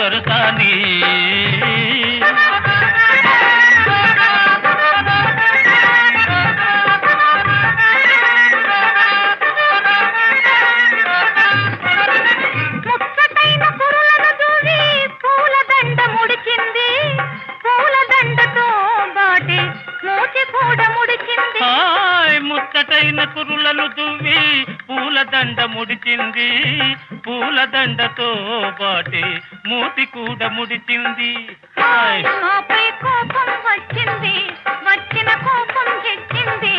దొరసాని ముచ్చటైన కురులను దువ్వి పూలదండ ముడిచింది పూలదండతో బాటి మూతి కూడా ముడిచింది నాపై కోపం వచ్చింది వచ్చిన కోపం తెచ్చింది